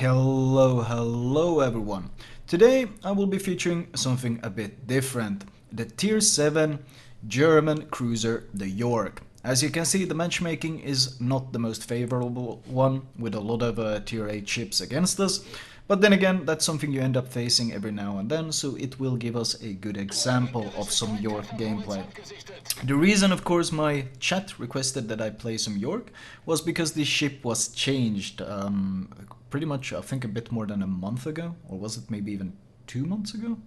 Hello everyone. Today I will be featuring something a bit different. The Tier 7 German cruiser, the Yorck. As you can see, the matchmaking is not the most favorable one, with a lot of Tier 8 ships against us. But then again, that's something you end up facing every now and then, so it will give us a good example of some Yorck gameplay. The reason, of course, my chat requested that I play some Yorck was because the ship was changed pretty much, I think, a bit more than a month ago, or was it maybe even 2 months ago?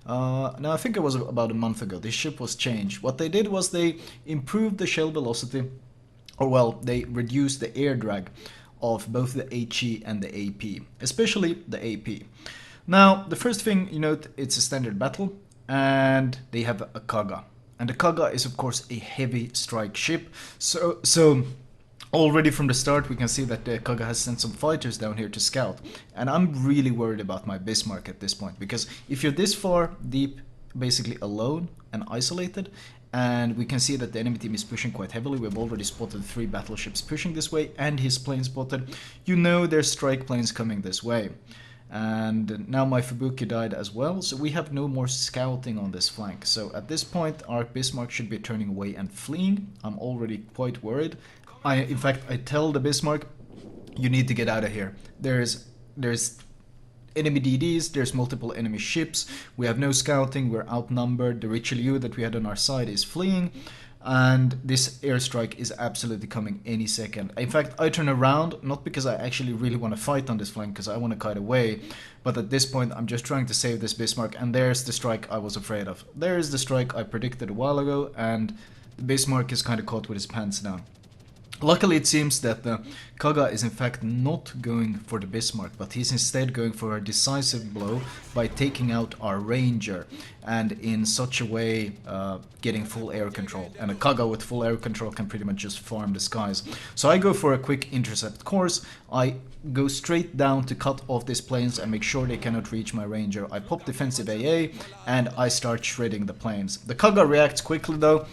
No, I think it was about a month ago. This ship was changed. What they did was they improved the shell velocity, or well, they reduced the air drag of both the HE and the AP, especially the AP. Now, the first thing you note, it's a standard battle, and they have a Kaga. And the Kaga is, of course, a heavy strike ship. So already from the start, we can see that the Kaga has sent some fighters down here to scout. And I'm really worried about my Bismarck at this point, because if you're this far deep, basically alone and isolated, and we can see that the enemy team is pushing quite heavily. We've already spotted 3 battleships pushing this way, and his plane spotted. You know there's strike planes coming this way. And now my Fubuki died as well, so we have no more scouting on this flank. So at this point, our Bismarck should be turning away and fleeing. I'm already quite worried. In fact, I tell the Bismarck, you need to get out of here. There's enemy DDs, there's multiple enemy ships, we have no scouting, we're outnumbered, the Richelieu that we had on our side is fleeing, and this airstrike is absolutely coming any second. In fact, I turn around, not because I actually really want to fight on this flank, because I want to kite away, but at this point I'm just trying to save this Bismarck, and there's the strike I was afraid of. There's the strike I predicted a while ago, and the Bismarck is kind of caught with his pants down. Luckily, it seems that the Kaga is in fact not going for the Bismarck, but he's instead going for a decisive blow by taking out our Ranger, and in such a way getting full air control. And a Kaga with full air control can pretty much just farm the skies. So I go for a quick intercept course. I go straight down to cut off these planes and make sure they cannot reach my Ranger. I pop defensive AA and I start shredding the planes. The Kaga reacts quickly though.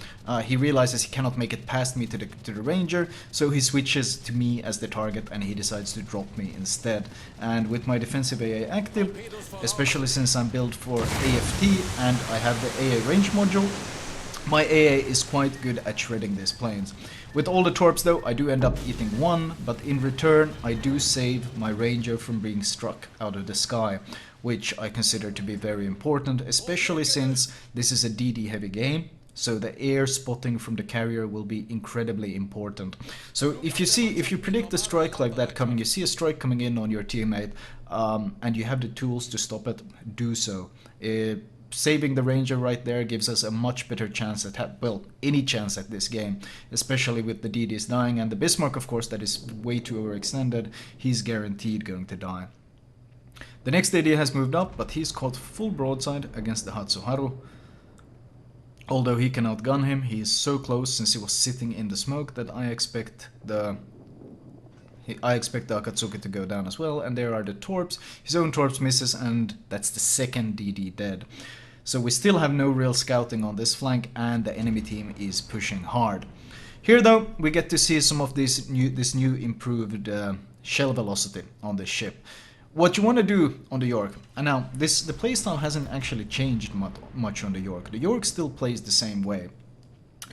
He realizes he cannot make it past me to the Ranger, so he switches to me as the target and he decides to drop me instead. And with my defensive AA active, especially since I'm built for AFT and I have the AA range module, my AA is quite good at shredding these planes. With all the torps though, I do end up eating one, but in return I do save my Ranger from being struck out of the sky, which I consider to be very important, especially since this is a DD heavy game. So the air spotting from the carrier will be incredibly important. So if you predict a strike like that coming, you see a strike coming in on your teammate, and you have the tools to stop it, do so. Saving the Ranger right there gives us a much better chance at, well, any chance at this game, especially with the DDs dying, and the Bismarck, of course, that is way too overextended. He's guaranteed going to die. The next DD has moved up, but he's caught full broadside against the Hatsuharu. Although he can outgun him, he is so close since he was sitting in the smoke that I expect the Akatsuki to go down as well, and there are the torps. His own torps misses, and that's the second DD dead. So we still have no real scouting on this flank, and the enemy team is pushing hard. Here though, we get to see some of this new improved shell velocity on this ship. What you want to do on the Yorck, and now the playstyle hasn't actually changed much on the Yorck. The Yorck still plays the same way.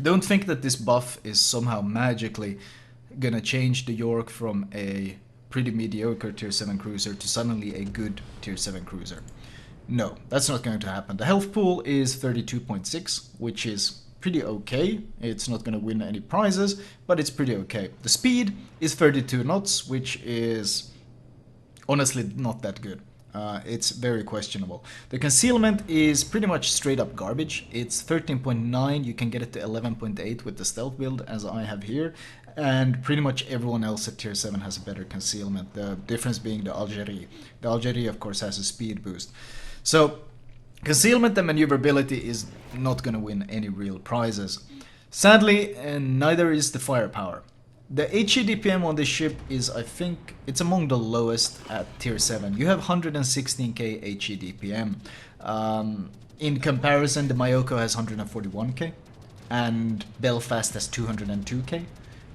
Don't think that this buff is somehow magically gonna change the Yorck from a pretty mediocre tier 7 cruiser to suddenly a good tier 7 cruiser. No, that's not going to happen. The health pool is 32.6, which is pretty okay. It's not gonna win any prizes, but it's pretty okay. The speed is 32 knots, which is honestly not that good. It's very questionable. The concealment is pretty much straight up garbage. It's 13.9, you can get it to 11.8 with the stealth build as I have here, and pretty much everyone else at tier 7 has a better concealment, the difference being the Algerie. The Algerie of course has a speed boost. So concealment and maneuverability is not going to win any real prizes. Sadly, and neither is the firepower. The HE DPM on this ship is, I think, it's among the lowest at tier 7. You have 116k HE DPM. In comparison, the Mayoko has 141k, and Belfast has 202k.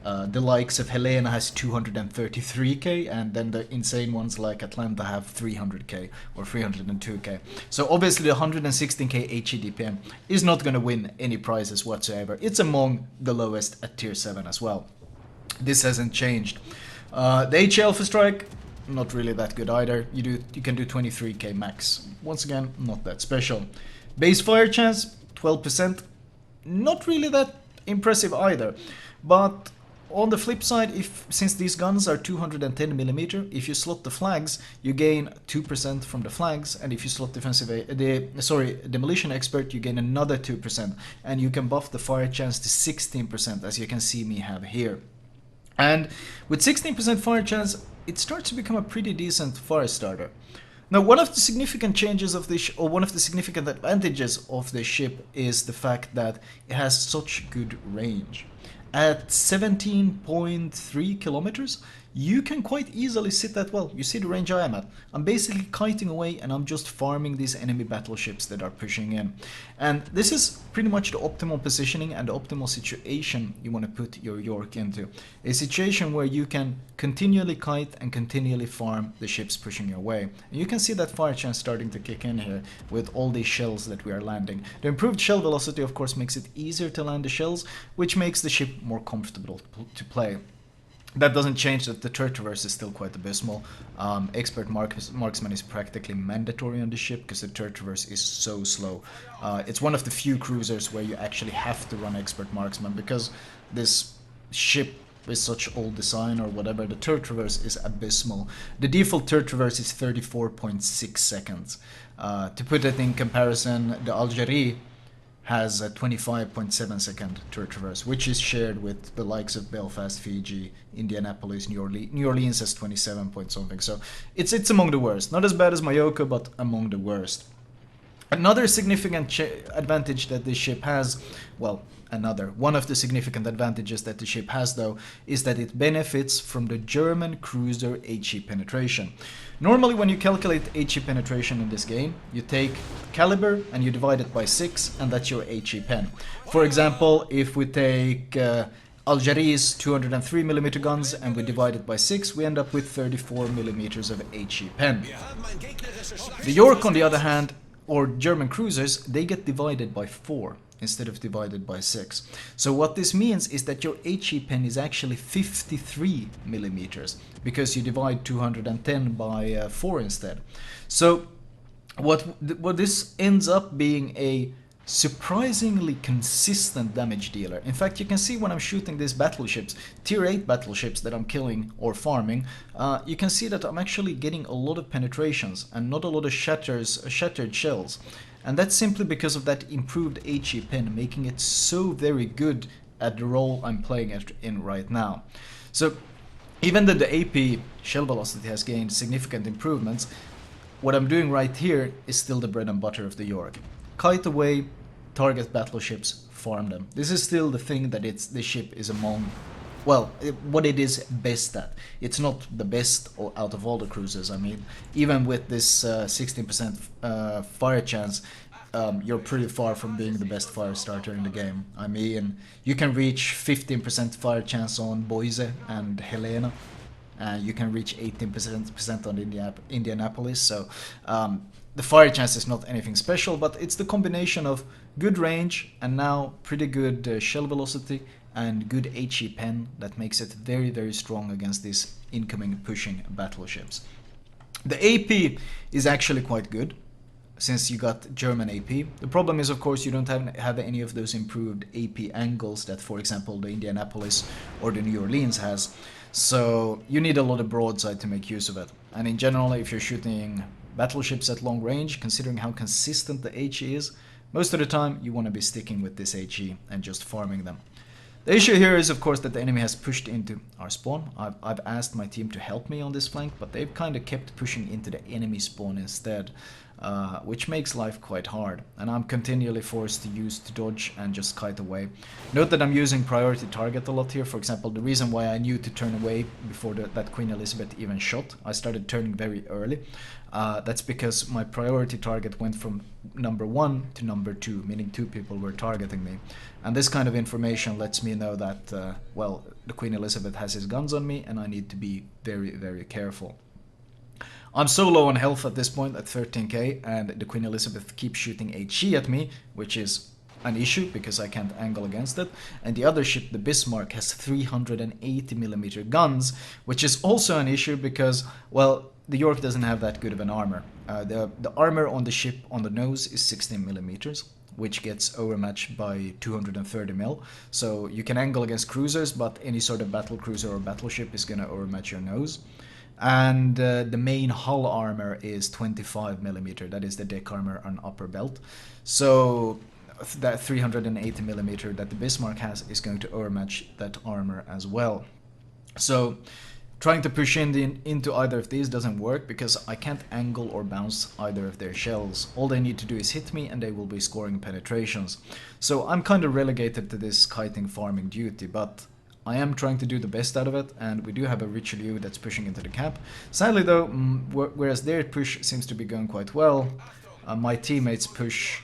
The likes of Helena has 233k, and then the insane ones like Atlanta have 300k or 302k. So obviously the 116k HEDPM is not going to win any prizes whatsoever. It's among the lowest at tier 7 as well. This hasn't changed. The HE Alpha Strike, not really that good either. You can do 23k max. Once again, not that special. Base fire chance, 12%. Not really that impressive either. But on the flip side, since these guns are 210mm, if you slot the flags, you gain 2% from the flags, and if you slot demolition expert, you gain another 2%, and you can buff the fire chance to 16%, as you can see me have here. And with 16% fire chance, it starts to become a pretty decent fire starter. Now, one of the significant changes of this, or one of the significant advantages of this ship, is the fact that it has such good range. At 17.3 kilometers, you can quite easily sit that well. You see the range I am at. I'm basically kiting away and I'm just farming these enemy battleships that are pushing in. And this is pretty much the optimal positioning and the optimal situation you want to put your Yorck into. A situation where you can continually kite and continually farm the ships pushing your way. And you can see that fire chance starting to kick in here with all these shells that we are landing. The improved shell velocity of course makes it easier to land the shells, which makes the ship more comfortable to play. That doesn't change that the turret traverse is still quite abysmal. Expert marksman is practically mandatory on the ship because the turret traverse is so slow. It's one of the few cruisers where you actually have to run expert marksman because this ship is such old design or whatever. The turret traverse is abysmal. The default turret traverse is 34.6 seconds. To put it in comparison, the Algerie has a 25.7 second turret traverse, which is shared with the likes of Belfast, Fiji, Indianapolis, New Orleans has 27 point something. So it's among the worst. Not as bad as Mallorca, but among the worst. Another significant advantage that this ship has, well, one of the significant advantages that the ship has though, is that it benefits from the German cruiser HE penetration. Normally when you calculate HE penetration in this game, you take caliber and you divide it by 6 and that's your HE pen. For example, if we take Algerie's 203mm guns and we divide it by 6, we end up with 34mm of HE pen. The Yorck on the other hand, or German cruisers, they get divided by 4 instead of divided by 6. So what this means is that your HE pen is actually 53mm because you divide 210 by 4 instead. So what this ends up being a surprisingly consistent damage dealer. In fact, you can see when I'm shooting these battleships, tier 8 battleships that I'm killing or farming, you can see that I'm actually getting a lot of penetrations and not a lot of shattered shells. And that's simply because of that improved HE pen, making it so very good at the role I'm playing it in right now. So even though the AP shell velocity has gained significant improvements, what I'm doing right here is still the bread and butter of the Yorck. Kite away, target battleships, farm them. This is still the thing that this ship is among, well, what it is best at. It's not the best out of all the cruisers. I mean, even with this 16% fire chance, you're pretty far from being the best fire starter in the game. I mean, you can reach 15% fire chance on Boise and Helena. You can reach 18% on Indianapolis. So the fire chance is not anything special, but it's the combination of good range and now pretty good shell velocity and good HE pen that makes it very, very strong against these incoming pushing battleships. The AP is actually quite good since you got German AP. The problem is, of course, you don't have any of those improved AP angles that, for example, the Indianapolis or the New Orleans has. So you need a lot of broadside to make use of it. And in general, if you're shooting battleships at long range, considering how consistent the HE is, most of the time you want to be sticking with this HE and just farming them. The issue here is, of course, that the enemy has pushed into our spawn. I've asked my team to help me on this flank, but they've kind of kept pushing into the enemy spawn instead. which makes life quite hard. And I'm continually forced to use to dodge and just kite away. Note that I'm using priority target a lot here. For example, the reason why I knew to turn away before that Queen Elizabeth even shot, I started turning very early. That's because my priority target went from number 1 to number 2, meaning 2 people were targeting me. And this kind of information lets me know that, well, the Queen Elizabeth has his guns on me and I need to be very, very careful. I'm so low on health at this point, at 13k, and the Queen Elizabeth keeps shooting HE at me, which is an issue because I can't angle against it. And the other ship, the Bismarck, has 380mm guns, which is also an issue because, well, the York doesn't have that good of an armor. The armor on the ship on the nose is 16mm, which gets overmatched by 230mm. So you can angle against cruisers, but any sort of battle cruiser or battleship is going to overmatch your nose. And the main hull armor is 25mm, that is the deck armor and upper belt. So that 380mm that the Bismarck has is going to overmatch that armor as well. So trying to push into either of these doesn't work because I can't angle or bounce either of their shells. All they need to do is hit me and they will be scoring penetrations. So I'm kind of relegated to this kiting farming duty, but I am trying to do the best out of it, and we do have a Richelieu that's pushing into the cap. Sadly though, whereas their push seems to be going quite well, my teammates' push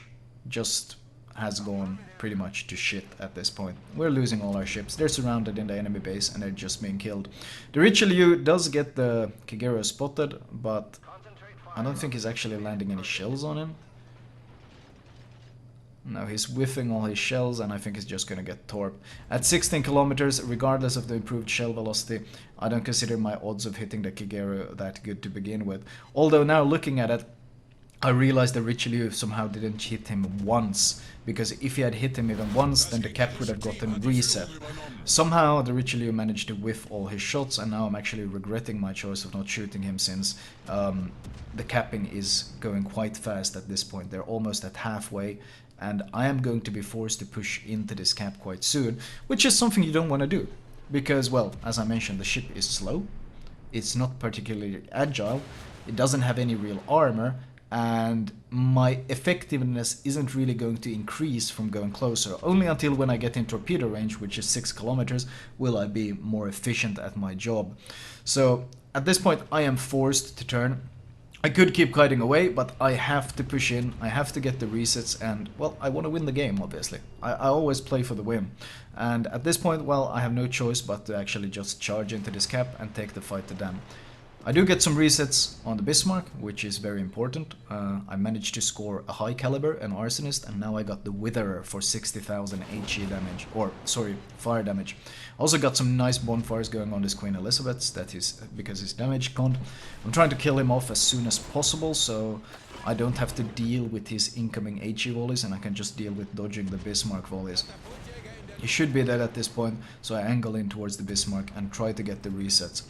just has gone pretty much to shit at this point. We're losing all our ships. They're surrounded in the enemy base and they're just being killed. The Richelieu does get the Kagero spotted, but I don't think he's actually landing any shells on him. No, he's whiffing all his shells and I think he's just gonna get torped. At 16 kilometers, regardless of the improved shell velocity, I don't consider my odds of hitting the Kagero that good to begin with. Although now looking at it, I realized that Richelieu somehow didn't hit him once, because if he had hit him even once, then the cap would have gotten reset. Somehow the Richelieu managed to whiff all his shots, and now I'm actually regretting my choice of not shooting him, since the capping is going quite fast at this point. They're almost at halfway, and I am going to be forced to push into this cap quite soon, which is something you don't want to do. Because, well, as I mentioned, the ship is slow, it's not particularly agile, it doesn't have any real armor, and my effectiveness isn't really going to increase from going closer. Only until when I get in torpedo range, which is 6 kilometers, will I be more efficient at my job. So at this point I am forced to turn. I could keep kiting away, but I have to push in, I have to get the resets, and, well, I want to win the game, obviously. I always play for the win. And at this point, well, I have no choice but to actually just charge into this cap and take the fight to them. I do get some resets on the Bismarck, which is very important. I managed to score a high caliber, an arsonist, and now I got the Witherer for 60,000 HE damage, or sorry, fire damage. Also got some nice bonfires going on this Queen Elizabeth's, that is because his damage cont. I'm trying to kill him off as soon as possible, so I don't have to deal with his incoming HE volleys, and I can just deal with dodging the Bismarck volleys. He should be dead at this point, so I angle in towards the Bismarck and try to get the resets.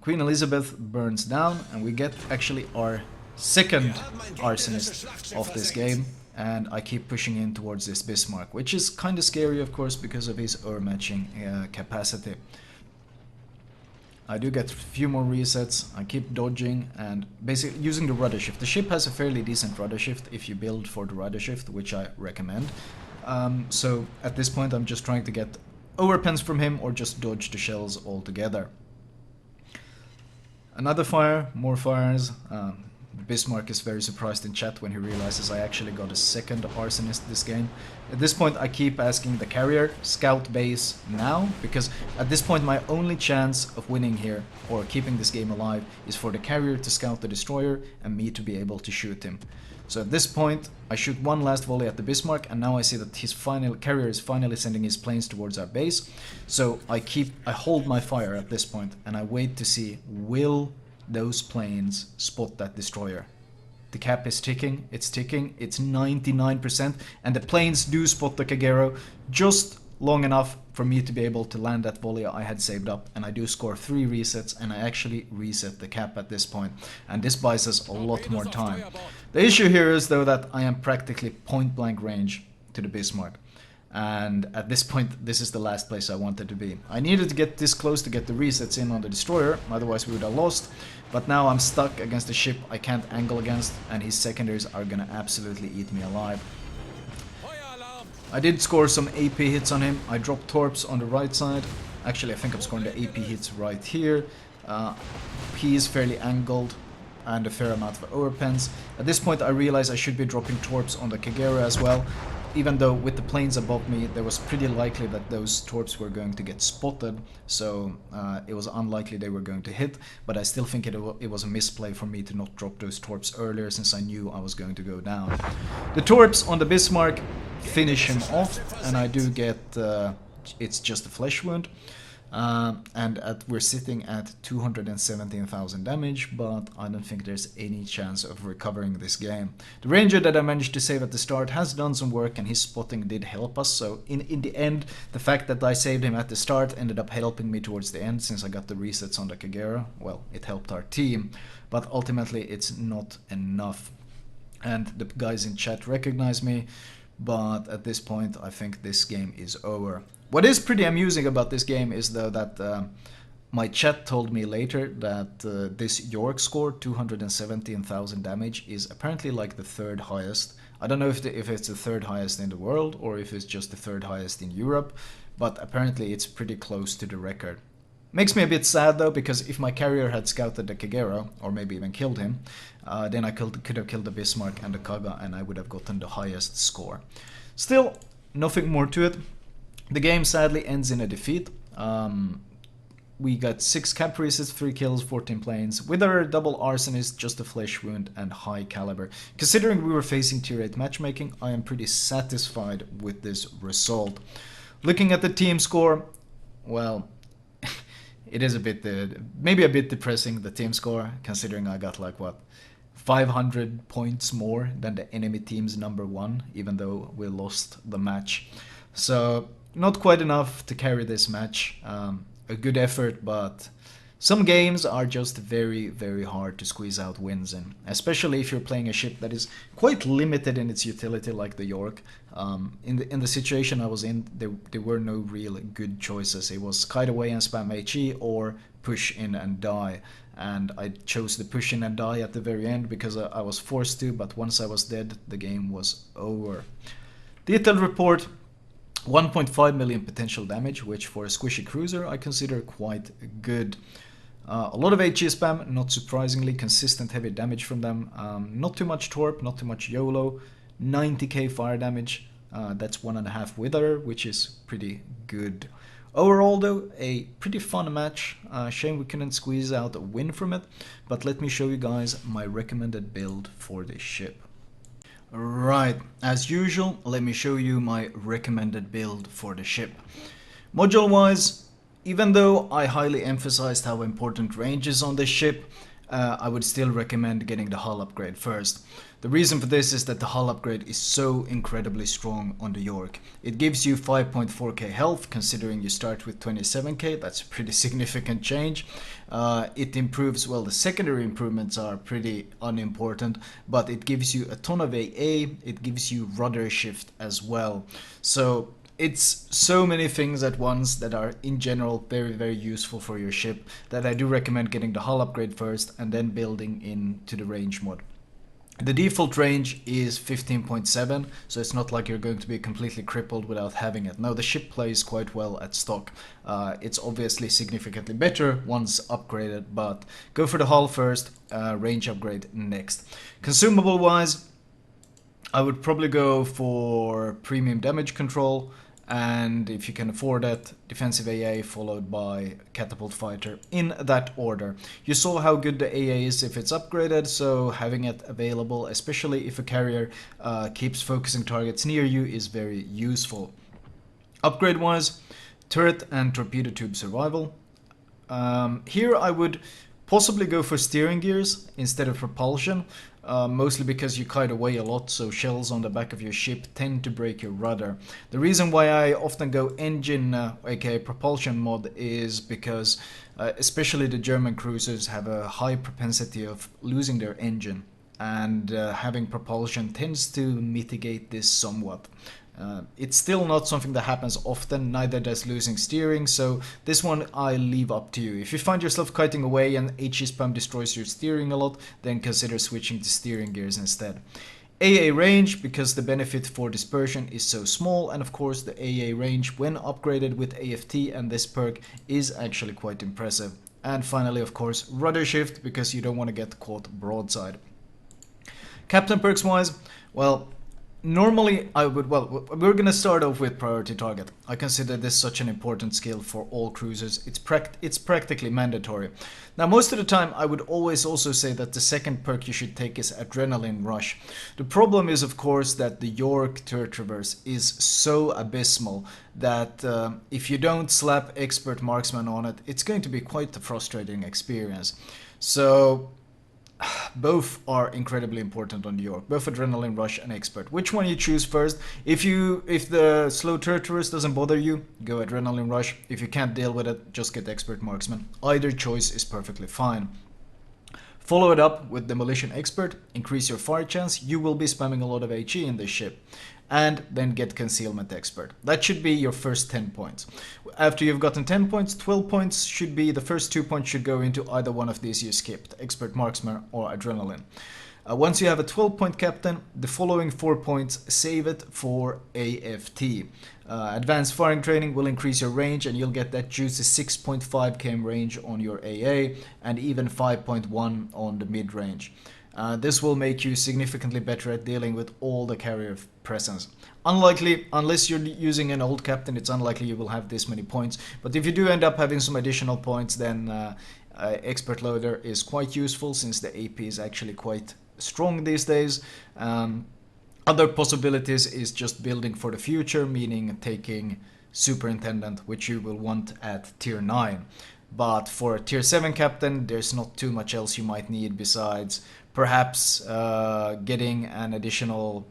Queen Elizabeth burns down, and we get actually our second arsonist of this game, and I keep pushing in towards this Bismarck, which is kind of scary, of course, because of his matching capacity. I do get a few more resets, I keep dodging and basically using the rudder shift. The ship has a fairly decent rudder shift if you build for the rudder shift, which I recommend. So at this point I'm just trying to get overpens from him or just dodge the shells altogether. Another fire, more fires. Bismarck is very surprised in chat when he realizes I actually got a second arsonist this game. At this point I keep asking the carrier, scout base now, because at this point my only chance of winning here, or keeping this game alive, is for the carrier to scout the destroyer and me to be able to shoot him. So at this point I shoot one last volley at the Bismarck, and now I see that his carrier is finally sending his planes towards our base. So I hold my fire at this point and I wait to see, will those planes spot that destroyer? The cap is ticking, it's 99%, and the planes do spot the Kagero just long enough for me to be able to land that volley I had saved up, and I do score 3 resets, and I actually reset the cap at this point, and this buys us a lot more time. The issue here is though that I am practically point blank range to the Bismarck, and at this point this is the last place I wanted to be. I needed to get this close to get the resets in on the destroyer, otherwise we would have lost, but now I'm stuck against a ship I can't angle against, and his secondaries are gonna absolutely eat me alive. I did score some AP hits on him. I dropped torps on the right side. Actually, I think I'm scoring the AP hits right here. He is fairly angled and a fair amount of overpens. At this point I realized I should be dropping torps on the Kagera as well, even though with the planes above me there was pretty likely that those torps were going to get spotted, so it was unlikely they were going to hit, but I still think it was a misplay for me to not drop those torps earlier, since I knew I was going to go down. The torps on the Bismarck finish him off, and I do get it's just a flesh wound. And we're sitting at 217,000 damage, but I don't think there's any chance of recovering this game. The ranger that I managed to save at the start has done some work, and his spotting did help us, so in the end the fact that I saved him at the start ended up helping me towards the end, since I got the resets on the Kagera. Well, it helped our team, but ultimately it's not enough. And the guys in chat recognize me, but at this point I think this game is over. What is pretty amusing about this game is though that my chat told me later that this Yorck score, 217,000 damage, is apparently like the third highest. I don't know if it's the third highest in the world or if it's just the third highest in Europe, but apparently it's pretty close to the record. Makes me a bit sad though, because if my carrier had scouted the Kagera, or maybe even killed him, then I could have killed the Bismarck and the Kaga, and I would have gotten the highest score. Still, nothing more to it. The game sadly ends in a defeat. We got 6 cap resets, 3 kills, 14 planes. With our double arsonist, just a flesh wound, and high caliber. Considering we were facing tier 8 matchmaking, I am pretty satisfied with this result. Looking at the team score, well, it is a bit, maybe a bit depressing, the team score, considering I got like, what, 500 points more than the enemy team's #1, even though we lost the match. So, not quite enough to carry this match. A good effort, but some games are just very, very hard to squeeze out wins in, especially if you're playing a ship that is quite limited in its utility, like the Yorck. In the situation I was in, there were no real good choices. It was kite away and spam HE, or push in and die. And I chose the push in and die at the very end because I was forced to, but once I was dead, the game was over. Detailed report. 1.5 million potential damage, which for a squishy cruiser I consider quite good. A lot of HE spam, not surprisingly, consistent heavy damage from them. Not too much torp, not too much YOLO. 90k fire damage, that's 1.5 wither, which is pretty good. Overall though, a pretty fun match. Shame we couldn't squeeze out a win from it, but let me show you guys my recommended build for this ship. Right, as usual, let me show you my recommended build for the ship. Module wise, even though I highly emphasized how important range is on this ship, I would still recommend getting the hull upgrade first. The reason for this is that the hull upgrade is so incredibly strong on the Yorck. It gives you 5.4k health, considering you start with 27k, that's a pretty significant change. It improves, well, the secondary improvements are pretty unimportant, but it gives you a ton of AA, it gives you rudder shift as well. So it's so many things at once that are in general very, very useful for your ship, that I do recommend getting the hull upgrade first and then building into the range mod. The default range is 15.7, so it's not like you're going to be completely crippled without having it. No, the ship plays quite well at stock. It's obviously significantly better once upgraded, but go for the hull first, range upgrade next. Consumable wise, I would probably go for premium damage control, and if you can afford it, defensive AA followed by catapult fighter, in that order. You saw how good the AA is if it's upgraded, so having it available, especially if a carrier keeps focusing targets near you, is very useful. Upgrade wise, turret and torpedo tube survival. Here I would possibly go for steering gears instead of propulsion, mostly because you kite away a lot, so shells on the back of your ship tend to break your rudder. The reason why I often go engine, aka propulsion mod, is because especially the German cruisers have a high propensity of losing their engine, and having propulsion tends to mitigate this somewhat. It's still not something that happens often, neither does losing steering, so this one I leave up to you. If you find yourself kiting away and HE spam destroys your steering a lot, then consider switching to steering gears instead. AA range, because the benefit for dispersion is so small, and of course the AA range when upgraded with AFT and this perk is actually quite impressive. And finally, of course, rudder shift, because you don't want to get caught broadside. Captain perks wise, well, normally I would, well, we're gonna start off with priority target. I consider this such an important skill for all cruisers. It's practically mandatory. Now, most of the time I would always also say that the second perk you should take is adrenaline rush. The problem is, of course, that the Yorck turret traverse is so abysmal that if you don't slap expert marksman on it, it's going to be quite a frustrating experience. So both are incredibly important on the Yorck, both adrenaline rush and expert. Which one you choose first? If the slow turret traverse doesn't bother you, go adrenaline rush. If you can't deal with it, just get expert marksman. Either choice is perfectly fine. Follow it up with demolition expert, increase your fire chance. You will be spamming a lot of HE in this ship. And then get concealment expert. That should be your first 10 points. After you've gotten 10 points, 12 points should be, the first 2 points should go into either one of these you skipped, expert marksman or adrenaline. Once you have a 12-point captain, the following 4 points save it for AFT. Advanced firing training will increase your range, and you'll get that juicy 6.5 km range on your AA and even 5.1 on the mid range. This will make you significantly better at dealing with all the carrier presence. Unlikely, unless you're using an old captain, it's unlikely you will have this many points. But if you do end up having some additional points, then expert loader is quite useful, since the AP is actually quite strong these days. Other possibilities is just building for the future, meaning taking superintendent, which you will want at tier 9. But for a tier 7 captain, there's not too much else you might need besides perhaps getting an additional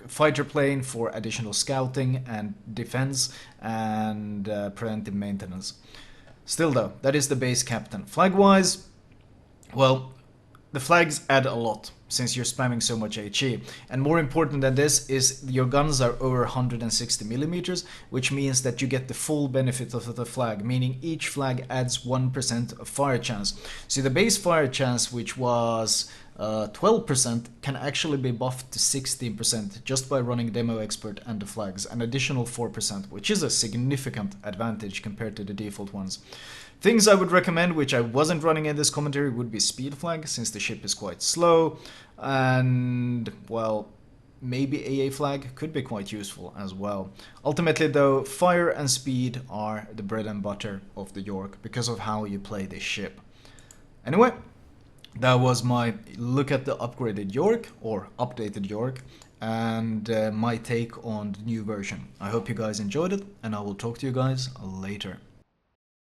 fighter plane for additional scouting and defense and preventive maintenance. Still though, that is the base captain. Flag wise, well, the flags add a lot since you're spamming so much HE. And more important than this is your guns are over 160 millimeters, which means that you get the full benefit of the flag, meaning each flag adds 1% of fire chance. So the base fire chance, which was 12%, can actually be buffed to 16% just by running demo expert and the flags, an additional 4%, which is a significant advantage compared to the default ones. Things I would recommend, which I wasn't running in this commentary, would be speed flag, since the ship is quite slow, and well, maybe AA flag could be quite useful as well. Ultimately though, fire and speed are the bread and butter of the Yorck because of how you play this ship. Anyway, that was my look at the upgraded Yorck, or updated Yorck, and my take on the new version. I hope you guys enjoyed it, and I will talk to you guys later.